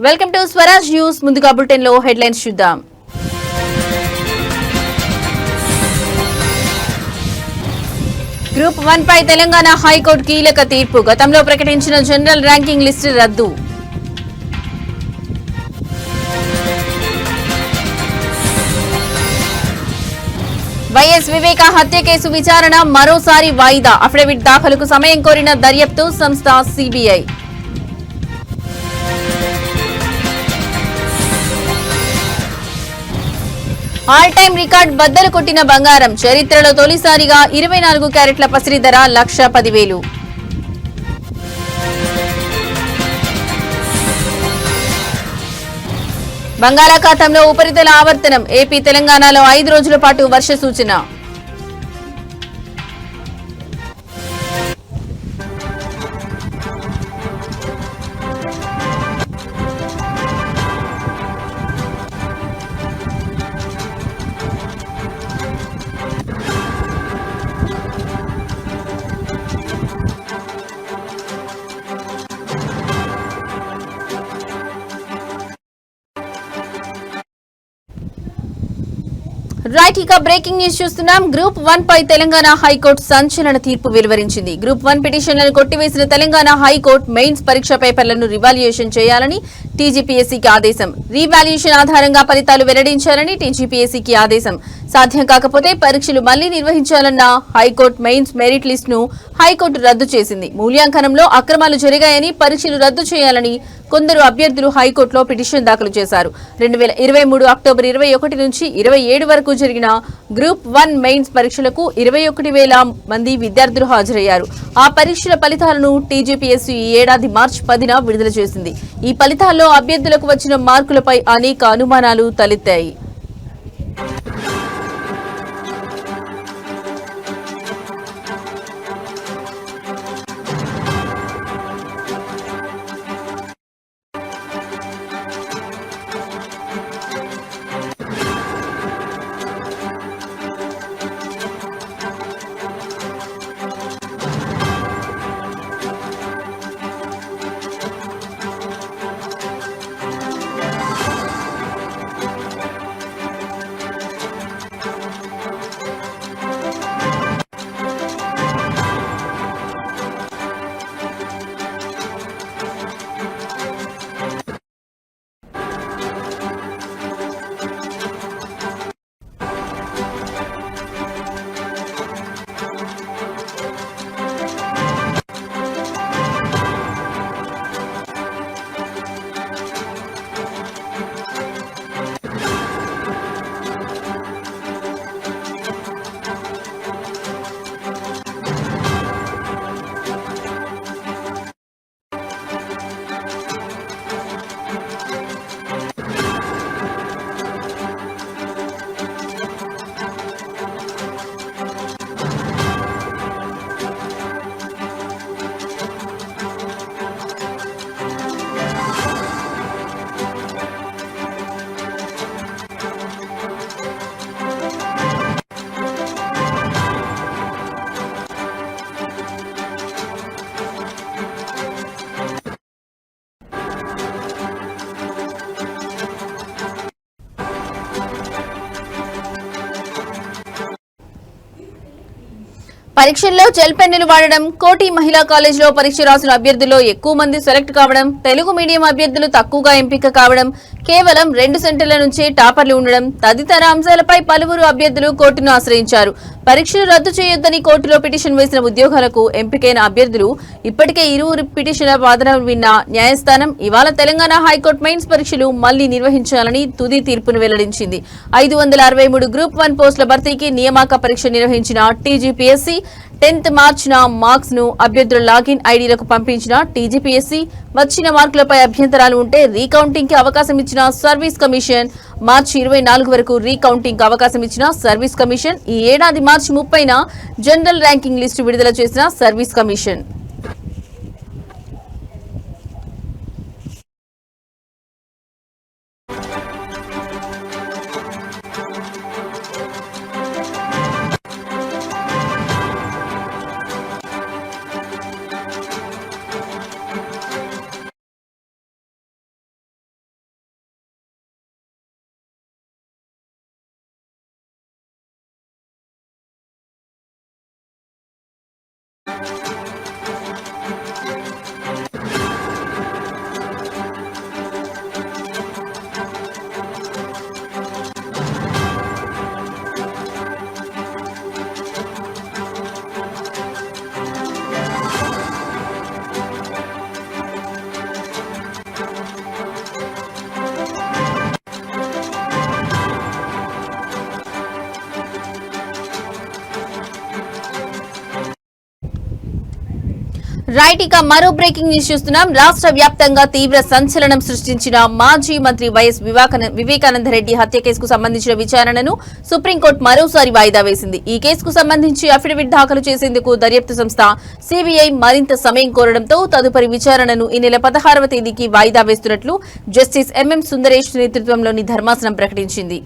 Welcome to Swaraj news. ముందుగా bulletin లో headlines చూద్దాం. గ్రూప్ 1 పై తెలంగాణ హైకోర్టు కీలక తీర్పు. గతంలో ప్రకటించిన జనరల్ ర్యాంకింగ్ లిస్టు రద్దు. వైఎస్ వివేక హత్య కేసు విచారణ మరోసారి వాయిదా. అఫిడవిట్ దాఖలుకు సమయం కోరిన దర్యాప్తు సంస్థ సిబిఐ. ఆల్ టైమ్ రికార్డ్ బద్దలు కొట్టిన బంగారం. చరిత్రలో తొలిసారిగా 24 క్యారెట్ల పసిడి ధర 1,10,000. బంగాళాఖాతంలో ఉపరితల ఆవర్తనం. ఏపీ తెలంగాణలో 5 రోజుల పాటు వర్ష సూచన. రైట్, ఇక బ్రేకింగ్ న్యూస్ చూస్తున్నాం. గ్రూప్ 1 పై తెలంగాణ హైకోర్టు సంచలన తీర్పు వెలువరించింది. గ్రూప్ 1 పిటిషన్లను కొట్టివేసిన తెలంగాణ హైకోర్టు మెయిన్స్ పరీక్ష పేపర్లను రివాల్యుయేషన్ చేయాలని టీజీపీఎస్సీకి ఆదేశం. రీవాల్యుయేషన్ ఆధారంగా ఫలితాలు వెల్లడించాలని టీజీపీఎస్సీకి ఆదేశం. సాధ్యం కాకపోతే పరీక్షలు మళ్లీ నిర్వహించాలన్న హైకోర్టు మెయిన్స్ మెరిట్ లిస్ట్ ను హైకోర్టు రద్దు చేసింది. మూల్యాంకనంలో అక్రమాలు జరిగాయని, పరీక్షలు రద్దు చేయాలని కొందరు అభ్యర్థులు హైకోర్టులో పిటిషన్ దాఖలు చేశారు. 2023 అక్టోబర్ 21 నుంచి 27 వరకు జరిగిన గ్రూప్ 1 మెయిన్స్ పరీక్షలకు 21,000 మంది విద్యార్థులు హాజరయ్యారు. ఆ పరీక్షల ఫలితాలను టీజీపీఎస్సీ ఈ ఏడాది మార్చి 10న విడుదల చేసింది. ఈ ఫలితాల్లో అభ్యర్థులకు వచ్చిన మార్కులపై అనేక అనుమానాలు తలెత్తాయి. పరీక్షల్లో జెల్ పెన్నులు వాడడం, కోటి మహిళా కాలేజీలో పరీక్ష రాసిన అభ్యర్థుల్లో ఎక్కువ మంది సెలెక్ట్ కావడం, తెలుగు మీడియం అభ్యర్థులు తక్కువగా ఎంపిక కావడం, కేవలం 2 సెంటర్ల నుంచే టాపర్లు ఉండడం తదితర అంశాలపై పలువురు అభ్యర్థులు కోర్టును ఆశ్రయించారు. పరీక్షలు రద్దు చేయొద్దని కోర్టులో పిటిషన్ వేసిన ఉద్యోగాలకు ఎంపికైన అభ్యర్థులు ఇప్పటికే ఇరువురు పిటిషన్ల వాదనలు విన్న న్యాయస్థానం ఇవాళ తెలంగాణ హైకోర్టు మెయిన్స్ పరీక్షలు మళ్లీ నిర్వహించాలని తుది తీర్పును వెల్లడించింది. 563 గ్రూప్ 1 పోస్టుల భర్తీకి నియామక పరీక్ష నిర్వహించిన టీజీపీఎస్సీ 10th మార్చిన మార్క్స్ ను అభ్యర్థుల లాగిన్ ఐడీలకు పంపించిన టీజీపీఎస్సీ వచ్చిన మార్కులపై అభ్యంతరాలు ఉంటే రీకౌంటింగ్ కి అవకాశం ఇచ్చిన సర్వీస్ కమిషన్, మార్చి 24 వరకు రీకౌంటింగ్ కు అవకాశం ఇచ్చిన సర్వీస్ కమిషన్, ఈ ఏడాది మార్చి 30న జనరల్ ర్యాంకింగ్ లిస్టు విడుదల చేసిన సర్వీస్ కమిషన్. రైట్, ఇక మరో బ్రేకింగ్ న్యూస్ చూస్తున్నాం. రాష్ట్ర వ్యాప్తంగా తీవ్ర సంచలనం సృష్టించిన మాజీ మంత్రి వైఎస్ వివేకానందరెడ్డి హత్య కేసుకు సంబంధించిన విచారణను సుప్రీంకోర్టు మరోసారి వాయిదా వేసింది. ఈ కేసుకు సంబంధించి అఫిడవిట్ దాఖలు చేసేందుకు దర్యాప్తు సంస్థ సిబిఐ మరింత సమయం కోరడంతో తదుపరి విచారణను ఈ నెల 16వ తేదీకి వాయిదా వేస్తున్నట్లు జస్టిస్ ఎంఎం సుందరేష్ నేతృత్వంలోని ధర్మాసనం ప్రకటించింది.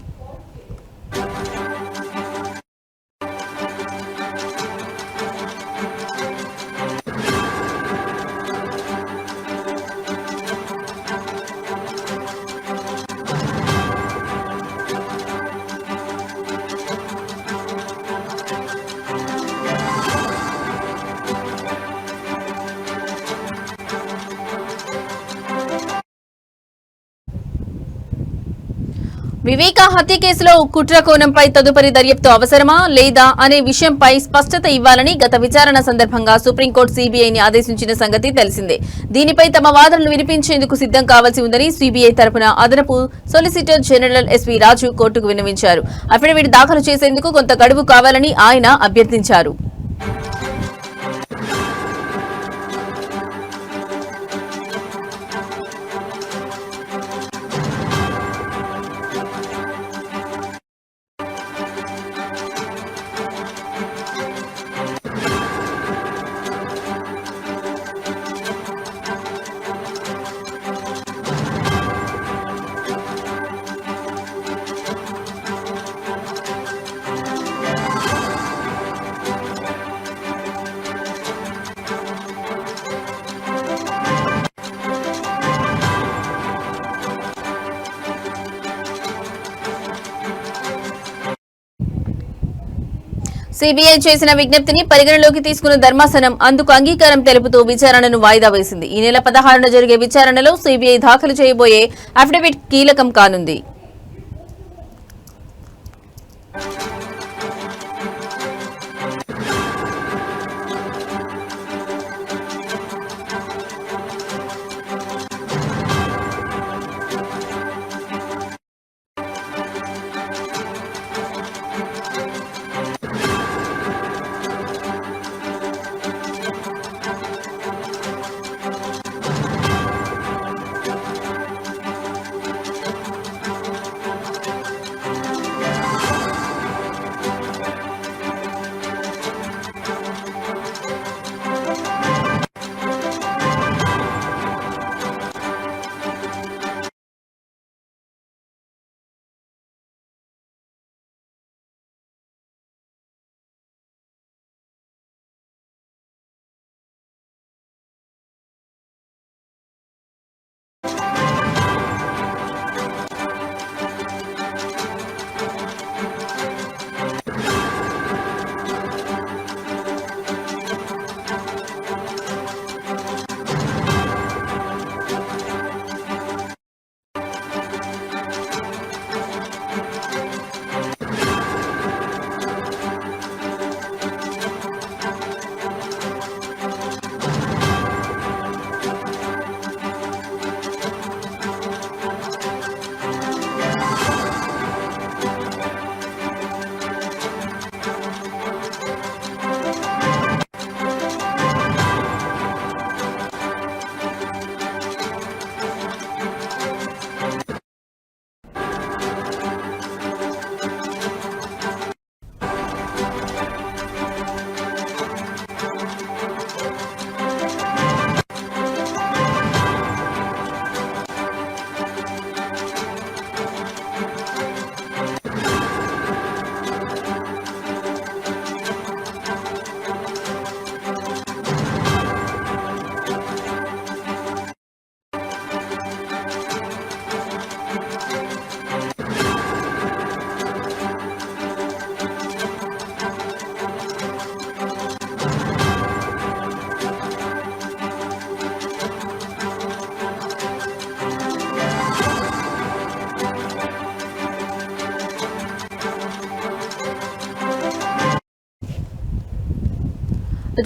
వివేక హత్య కేసులో కుట్ర కోణంపై తదుపరి దర్యాప్తు అవసరమా లేదా అనే విషయంపై స్పష్టత ఇవ్వాలని గత విచారణ సందర్భంగా సుప్రీంకోర్టు సిబిఐని ఆదేశించిన సంగతి తెలిసిందే. దీనిపై తమ వాదనలు వినిపించేందుకు సిద్ధం కావాల్సి ఉందని సిబిఐ తరపున అదనపు సొలిసిటర్ జనరల్ ఎస్వీ రాజు కోర్టుకు విన్నవించారు. అఫిడవిట్ దాఖలు చేసేందుకు కొంత గడువు కావాలని ఆయన అభ్యర్థించారు. సిబిఐ చేసిన విజ్ఞప్తిని పరిగణలోకి తీసుకున్న ధర్మాసనం అందుకు అంగీకారం తెలుపుతూ విచారణను వాయిదా వేసింది. ఈ నెల 16న జరిగే విచారణలో సిబిఐ దాఖలు చేయబోయే అఫిడవిట్ కీలకం కానుంది.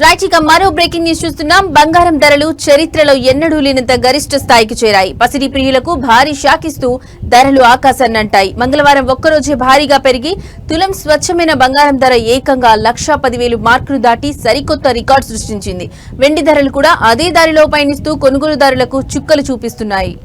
రైట్, ఇక మరో బ్రేకింగ్ న్యూస్ చూస్తున్నాం. బంగారం ధరలు చరిత్రలో ఎన్నడూ లేనంత గరిష్ట స్థాయికి చేరాయి. పసిడి ప్రియులకు భారీ షాక్ ఇస్తూ ధరలు ఆకాశాన్నంటాయి. మంగళవారం ఒక్కరోజే భారీగా పెరిగి తులం స్వచ్ఛమైన బంగారం ధర ఏకంగా 1,10,000 మార్కులు దాటి సరికొత్త రికార్డు సృష్టించింది. వెండి ధరలు కూడా అదే దారిలో పయనిస్తూ కొనుగోలుదారులకు చుక్కలు చూపిస్తున్నాయి.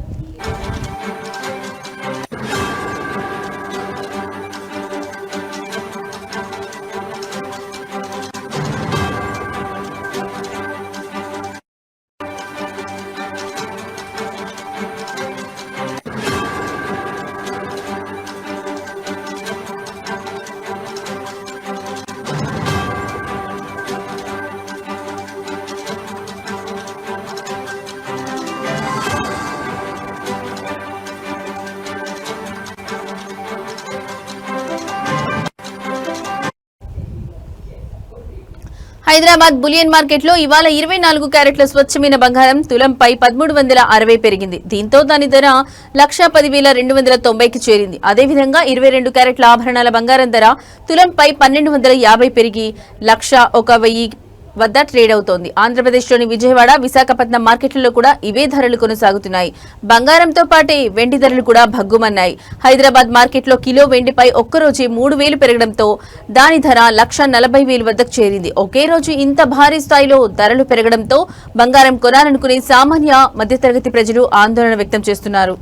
హైదరాబాద్ బులియన్ మార్కెట్ లో ఇవాళ 24 క్యారెట్ల స్వచ్ఛమైన బంగారం తులంపై 1360 పెరిగింది. దీంతో దాని ధర 1,10,290కి చేరింది. అదేవిధంగా 22 క్యారెట్ల ఆభరణాల బంగారం ధర తులంపై 1,250 పెరిగి 1,01,000 వద్ద ట్రేడ్ అవుతోంది. ఆంధ్రప్రదేశ్లోని విజయవాడ, విశాఖపట్నం మార్కెట్లలో కూడా ఇవే ధరలు కొనసాగుతున్నాయి. బంగారంతో పాటే వెండి ధరలు కూడా భగ్గుమన్నాయి. హైదరాబాద్ మార్కెట్లో కిలో వెండిపై ఒక్కరోజే 3,000 పెరగడంతో దాని ధర 1,40,000 వద్దకు చేరింది. ఒకే రోజు ఇంత భారీ స్థాయిలో ధరలు పెరగడంతో బంగారం కొనాలనుకునే సామాన్య మధ్యతరగతి ప్రజలు ఆందోళన వ్యక్తం చేస్తున్నారు.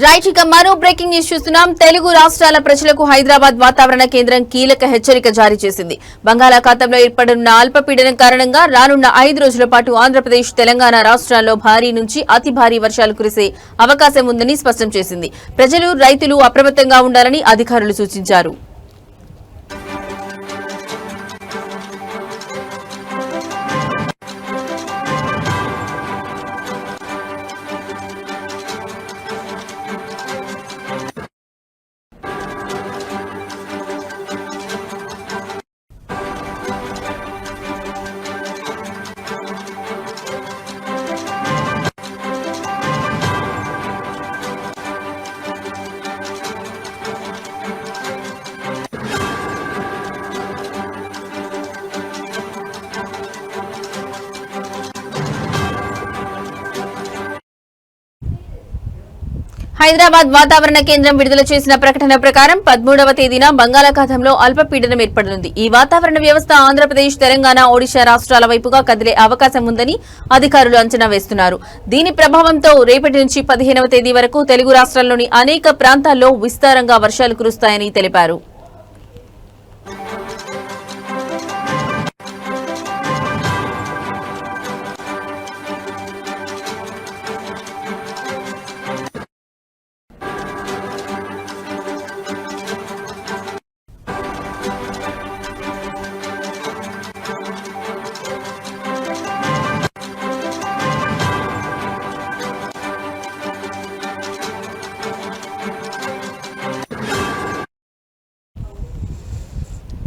రైట్, ఇక మరో బ్రేకింగ్ న్యూస్ చూస్తున్నాం. తెలుగు రాష్ట్రాల ప్రజలకు హైదరాబాద్ వాతావరణ కేంద్రం కీలక హెచ్చరిక జారీ చేసింది. బంగాళాఖాతంలో ఏర్పడనున్న అల్పపీడనం కారణంగా రానున్న 5 రోజుల పాటు ఆంధ్రప్రదేశ్, తెలంగాణ రాష్ట్రాల్లో భారీ నుంచి అతి భారీ వర్షాలు కురిసే అవకాశం ఉందని స్పష్టం చేసింది. ప్రజలు, రైతులు అప్రమత్తంగా ఉండాలని అధికారులు సూచించారు. హైదరాబాద్ వాతావరణ కేంద్రం విడుదల చేసిన ప్రకటన ప్రకారం 13వ తేదీన బంగాళాఖాతంలో అల్పపీడనం ఏర్పడనుంది. ఈ వాతావరణ వ్యవస్థ ఆంధ్రప్రదేశ్, తెలంగాణ, ఒడిశా రాష్ట్రాల వైపుగా కదిలే అవకాశం ఉందని అధికారులు అంచనా వేస్తున్నారు. దీని ప్రభావంతో రేపటి నుంచి 15వ తేదీ వరకు తెలుగు రాష్ట్రాల్లోని అనేక ప్రాంతాల్లో విస్తారంగా వర్షాలు కురుస్తాయని తెలిపారు.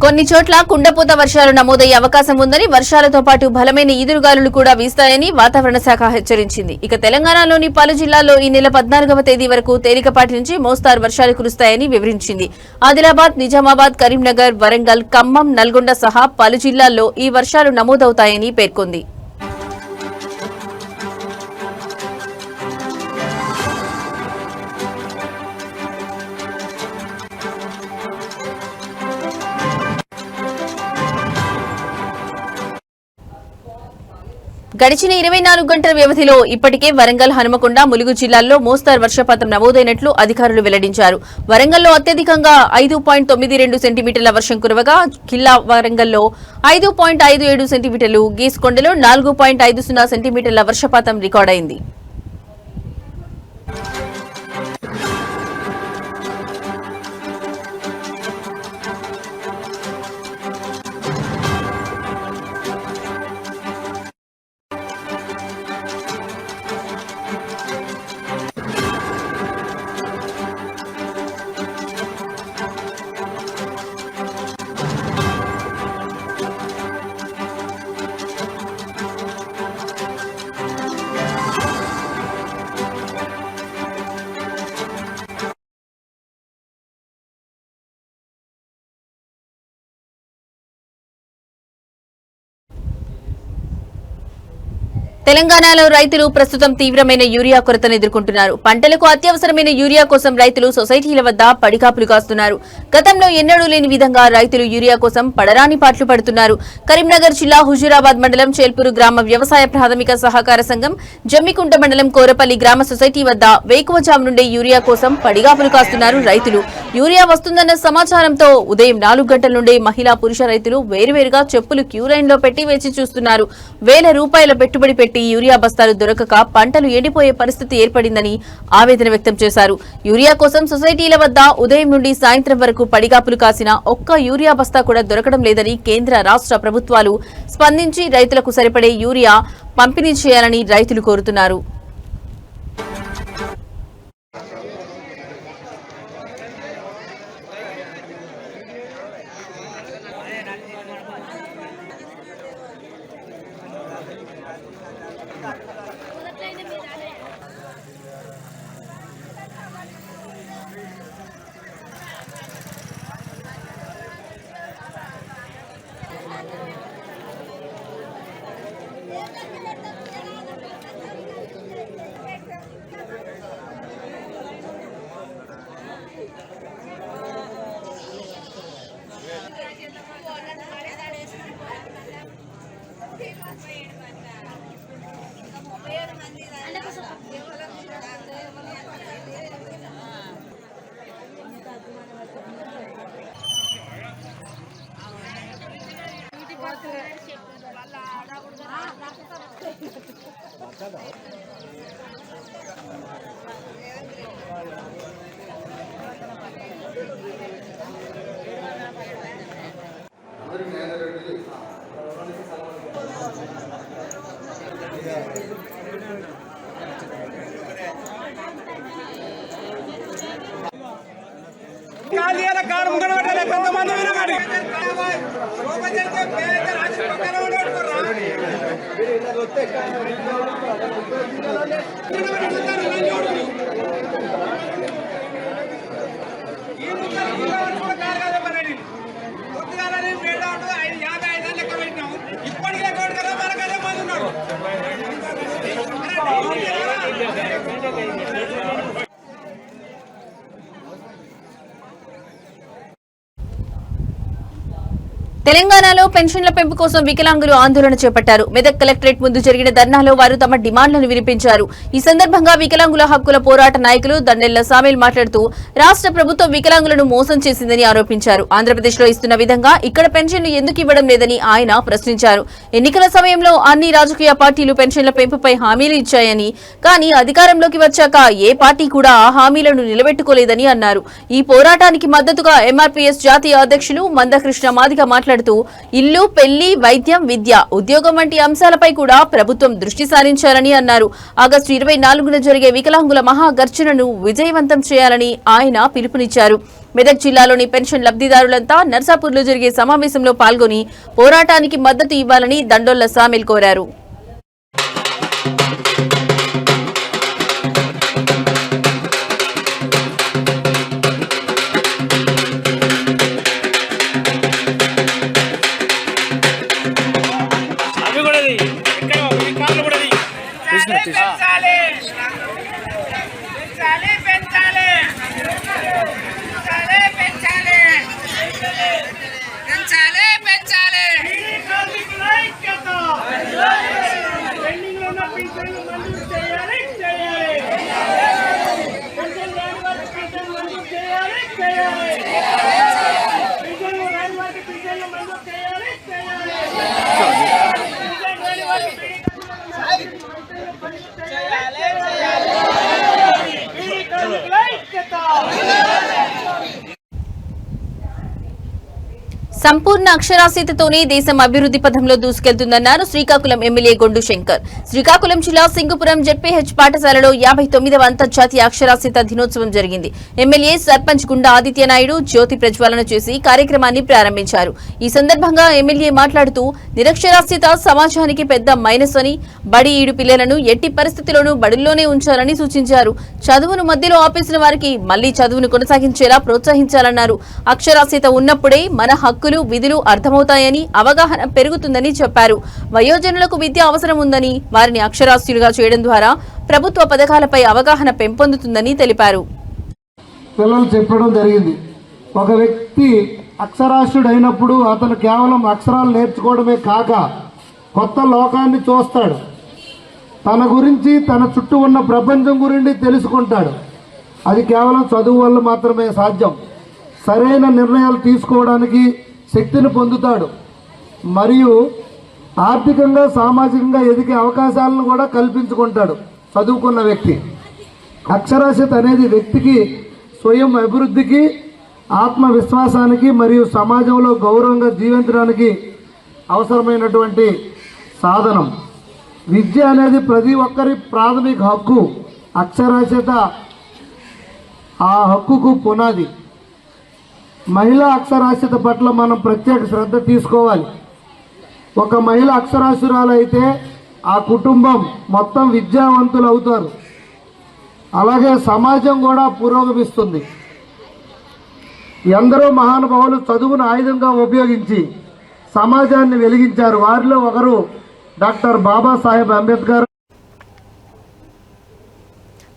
కొన్ని చోట్ల కుండపోత వర్షాలు నమోదయ్యే అవకాశం ఉందని, వర్షాలతో పాటు బలమైన ఈదురుగాలులు కూడా వీస్తాయని వాతావరణ శాఖ హెచ్చరించింది. ఇక తెలంగాణలోని పలు జిల్లాల్లో ఈ నెల 14వ తేదీ వరకు తేలికపాటి నుంచి మోస్తారు వర్షాలు కురుస్తాయని వివరించింది. ఆదిలాబాద్, నిజామాబాద్, కరీంనగర్, వరంగల్, ఖమ్మం, నల్గొండ సహా పలు జిల్లాల్లో ఈ వర్షాలు నమోదవుతాయని పేర్కొంది. గడిచిన 24 గంటల వ్యవధిలో ఇప్పటికే వరంగల్, హనుమకొండ, ములుగు జిల్లాల్లో మోస్తరు వర్షపాతం నమోదైనట్లు అధికారులు వెల్లడించారు. వరంగల్లో అత్యధికంగా 5.92 సెంటీమీటర్ల వర్షం కురవగా కిల్లా వరంగల్లో 5.57 సెంటీమీటర్లు, గీసుకొండలో 4.50 సెంటీమీటర్ల వర్షపాతం రికార్డైంది. తెలంగాణలో రైతులు ప్రస్తుతం తీవ్రమైన యూరియా కొరతను ఎదుర్కొంటున్నారు. పంటలకు అత్యవసరమైన యూరియా కోసం రైతులు సొసైటీల వద్ద పడికాపులు కాస్తున్నారు. గతంలో ఎన్నడూ లేని విధంగా రైతులు యూరియా కోసం పడరాని పాట్లు పడుతున్నారు. కరీంనగర్ జిల్లా హుజూరాబాద్ మండలం చేల్పూరు గ్రామ వ్యవసాయ ప్రాథమిక సహకార సంఘం, జమ్మికుంట మండలం కోరపల్లి గ్రామ సొసైటీ వద్ద వేకువజాము నుండే యూరియా కోసం పడిగాపులు కాస్తున్నారు రైతులు. యూరియా వస్తుందన్న సమాచారంతో ఉదయం 4 గంటల నుండే మహిళా, పురుష రైతులు వేరువేరుగా చెప్పులు క్యూ లైన్ లో పెట్టి వేచి చూస్తున్నారు. వేల రూపాయల పెట్టుబడి పెట్టి యూరియా బస్తాలు దొరకక పంటలు ఎండిపోయే పరిస్థితి ఏర్పడిందని ఆవేదన వ్యక్తం చేశారు. యూరియా కోసం సొసైటీల వద్ద ఉదయం నుండి సాయంత్రం వరకు పడిగాపులు కాసిన ఒక్క యూరియా బస్తా కూడా దొరకడం లేదని కేంద్ర, రాష్ట్ర ప్రభుత్వాలు స్పందించి రైతులకు సరిపడే యూరియా పంపిణీ చేయాలని రైతులు కోరుతున్నారు. తెలంగాణలో పెన్షన్ల పెంపు కోసం వికలాంగులు ఆందోళన చేపట్టారు. మెదక్ కలెక్టరేట్ ముందు జరిగిన ధర్నాలో వారు తమ డిమాండ్లను వినిపించారు. ఈ సందర్భంగా వికలాంగుల హక్కుల పోరాట నాయకులు దండెళ్ల సామేల్ మాట్లాడుతూ రాష్ట్ర ప్రభుత్వం వికలాంగులను మోసం చేసిందని ఆరోపించారు. ఆంధ్రప్రదేశ్లో ఇస్తున్న విధంగా ఇక్కడ పెన్షన్లు ఎందుకు ఇవ్వడం లేదని ఆయన ప్రశ్నించారు. ఎన్నికల సమయంలో అన్ని రాజకీయ పార్టీలు పెన్షన్ల పెంపుపై హామీలు ఇచ్చాయని, కానీ అధికారంలోకి వచ్చాక ఏ పార్టీ కూడా ఆ హామీలను నిలబెట్టుకోలేదని అన్నారు. ఈ పోరాటానికి మద్దతుగా ఎంఆర్పీఎస్ జాతీయ అధ్యక్షులు మందకృష్ణ మాదిగ మాట్లాడుతూ ఇల్లు, పెళ్లి, వైద్యం, విద్య, ఉద్యోగం వంటి అంశాలపై కూడా ప్రభుత్వం దృష్టి సారించాలని అన్నారు. ఆగస్టు 24న జరిగే వికలాంగుల మహాగర్జనను విజయవంతం చేయాలని ఆయన పిలుపునిచ్చారు. మెదక్ జిల్లాలోని పెన్షన్ లబ్ధిదారులంతా నర్సాపూర్లో జరిగే సమావేశంలో పాల్గొని పోరాటానికి మద్దతు ఇవ్వాలని దండోళ్ల సామేల్ కోరారు. సంపూర్ణ అక్షరాస్యతతోనే దేశం అభివృద్ధి పథంలో దూసుకెళ్తుందన్నారు శ్రీకాకుళం ఎమ్మెల్యే గొండు శంకర్. శ్రీకాకుళం జిల్లా సింగుపురం జెడ్పీహెచ్ పాఠశాలలో 59వ అంతర్జాతీయ అక్షరాస్యత దినోత్సవం జరిగింది. ఎమ్మెల్యే సర్పంచ్ గుండా ఆదిత్యనాయుడు జ్యోతి ప్రజ్వలన చేసి కార్యక్రమాన్ని ప్రారంభించారు. ఈ సందర్భంగా ఎమ్మెల్యే మాట్లాడుతూ నిరక్షరాస్యత సమాజానికి పెద్ద మైనస్ అని, బడి ఈడు పిల్లలను ఎట్టి పరిస్థితుల్లోనూ బడుల్లోనే ఉంచాలని సూచించారు. చదువును మధ్యలో ఆపేసిన వారికి మళ్లీ చదువును కొనసాగించేలా ప్రోత్సహించాలన్నారు. అక్షరాస్యత ఉన్నప్పుడే మన హక్కులు విధులు అర్థమవుతాయని, అవగాహన పెరుగుతుందని చెప్పారు. వయోజనులకు విద్య అవసరం ఉందని, వారిని అక్షరాస్యులుగా చేయడం ద్వారా ప్రభుత్వ పథకాలపై అవగాహన పెంపొందుతుందని తెలిపారు. పిల్లలు చెప్పడం జరిగింది. ఒక వ్యక్తి అక్షరాస్యుడైనప్పుడు అతను కేవలం అక్షరాలు నేర్చుకోవడమే కాక కొత్త లోకాన్ని చూస్తాడు. తన గురించి, తన చుట్టూ ఉన్న ప్రపంచం గురించి తెలుసుకుంటాడు. అది కేవలం చదువు వల్ల మాత్రమే సాధ్యం. సరైన నిర్ణయాలు తీసుకోవడానికి శక్తిని పొందుతాడు. మరియు ఆర్థికంగా, సామాజికంగా ఎదిగే అవకాశాలను కూడా కల్పించుకుంటాడు చదువుకున్న వ్యక్తి. అక్షరాస్యత అనేది వ్యక్తికి స్వయం అభివృద్ధికి, ఆత్మవిశ్వాసానికి మరియు సమాజంలో గౌరవంగా జీవించడానికి అవసరమైనటువంటి సాధనం. విద్య అనేది ప్రతి ఒక్కరి ప్రాథమిక హక్కు. అక్షరాస్యత ఆ హక్కుకు పునాది. మహిళా అక్షరాస్యత పట్ల మనం ప్రత్యేక శ్రద్ధ తీసుకోవాలి. ఒక మహిళ అక్షరాస్యురాలు అయితే ఆ కుటుంబం మొత్తం విద్యావంతులు అవుతారు. అలాగే సమాజం కూడా పురోగమిస్తుంది. ఎందరో మహానుభావులు చదువును ఆయుధంగా ఉపయోగించి సమాజాన్ని వెలిగించారు. వారిలో ఒకరు డాక్టర్ బాబాసాహెబ్ అంబేద్కర్.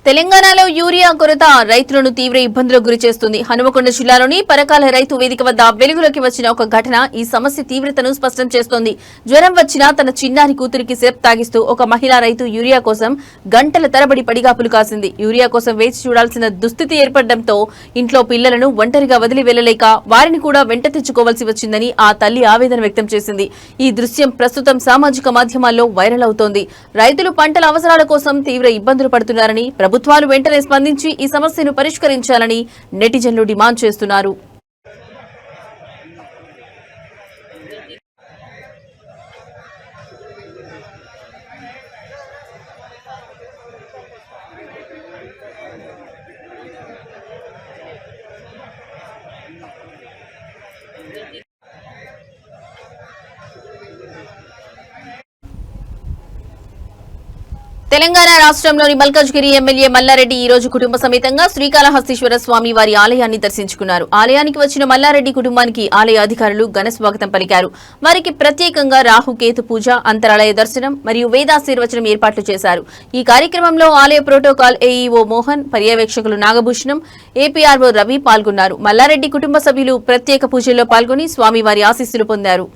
తెలంగాణలో యూరియా కొరత రైతులను తీవ్ర ఇబ్బందులకు గురిచేస్తుంది. హనుమకొండ జిల్లాలోని పరకాల రైతు వేదిక వద్ద వెలుగులోకి వచ్చిన ఒక ఘటన ఈ సమస్య తీవ్రతను స్పష్టం చేస్తోంది. జ్వరం వచ్చినా తన చిన్నారి కూతురికి సిరప్ తాగిస్తూ ఒక మహిళా రైతు యూరియా కోసం గంటల తరబడి పడిగాపులు కాసింది. యూరియా కోసం వేచి చూడాల్సిన దుస్థితి ఏర్పడడంతో ఇంట్లో పిల్లలను ఒంటరిగా వదిలి వెళ్లలేక వారిని కూడా వెంట తెచ్చుకోవాల్సి వచ్చిందని ఆ తల్లి ఆవేదన వ్యక్తం చేసింది. ఈ దృశ్యం ప్రస్తుతం సామాజిక మాధ్యమాల్లో వైరల్ అవుతోంది. రైతులు పంటల అవసరాల కోసం తీవ్ర ఇబ్బందులు పడుతున్నారని, ప్రభుత్వాలు వెంటనే స్పందించి ఈ సమస్యను పరిష్కరించాలని నెటిజన్లు డిమాండ్ చేస్తున్నారు. తెలంగాణ రాష్ట్రంలోని మల్కాజ్గిరి ఎమ్మెల్యే మల్లారెడ్డి ఈ రోజు కుటుంబ సమేతంగా శ్రీకాళహస్తీశ్వర స్వామి వారి ఆలయాన్ని దర్శించుకున్నారు. ఆలయానికి వచ్చిన మల్లారెడ్డి కుటుంబానికి ఆలయ అధికారులు ఘన స్వాగతం పలికారు. వారికి ప్రత్యేకంగా రాహుకేతు పూజ, అంతరాలయ దర్శనం మరియు వేదాశీర్వచనం ఏర్పాట్లు చేశారు. ఈ కార్యక్రమంలో ఆలయ ప్రోటోకాల్ ఏఈఓ మోహన్, పర్యవేక్షకులు నాగభూషణం, ఏపీఆర్ఓ రవి పాల్గొన్నారు. మల్లారెడ్డి కుటుంబ సభ్యులు ప్రత్యేక పూజల్లో పాల్గొని స్వామివారి ఆశీస్సులు పొందారు.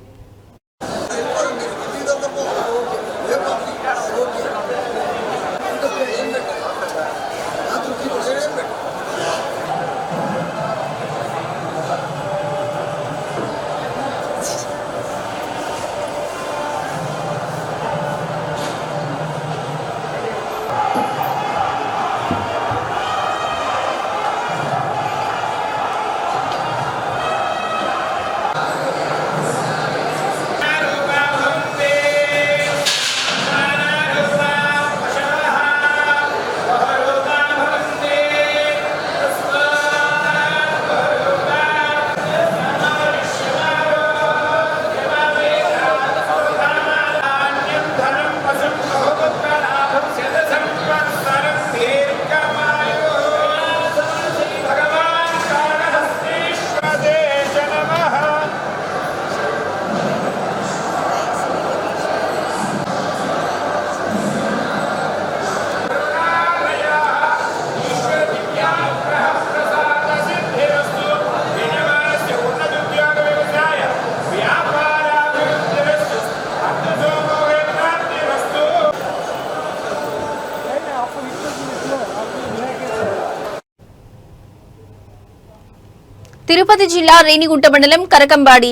తిరుపతి జిల్లా రేణిగుంట మండలం కరకంబాడి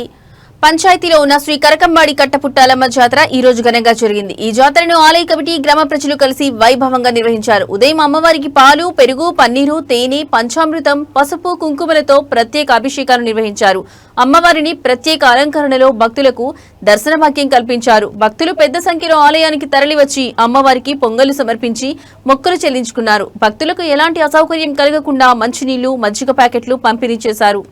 పంచాయతీలో ఉన్న శ్రీ కరకంబాడి కట్టపుట్టాలమ్మ జాతర ఈ రోజు ఘనంగా జరిగింది. ఈ జాతరను ఆలయ కమిటీ, గ్రామ ప్రజలు కలిసి వైభవంగా నిర్వహించారు. ఉదయం అమ్మవారికి పాలు, పెరుగు, పన్నీరు, తేనె, పంచామృతం, పసుపు, కుంకుమలతో ప్రత్యేక అభిషేకాలు నిర్వహించారు. అమ్మవారిని ప్రత్యేక అలంకరణలో భక్తులకు దర్శన భాగ్యం కల్పించారు. భక్తులు పెద్ద సంఖ్యలో ఆలయానికి తరలివచ్చి అమ్మవారికి పొంగలు సమర్పించి మొక్కులు చెల్లించుకున్నారు. భక్తులకు ఎలాంటి అసౌకర్యం కలగకుండా మంచినీళ్లు, మజ్జిగ ప్యాకెట్లు పంపిణీ చేశారు.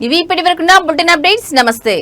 ఇవి ఇప్పటి వరకున్న బులెటిన్ అప్డేట్స్. నమస్తే.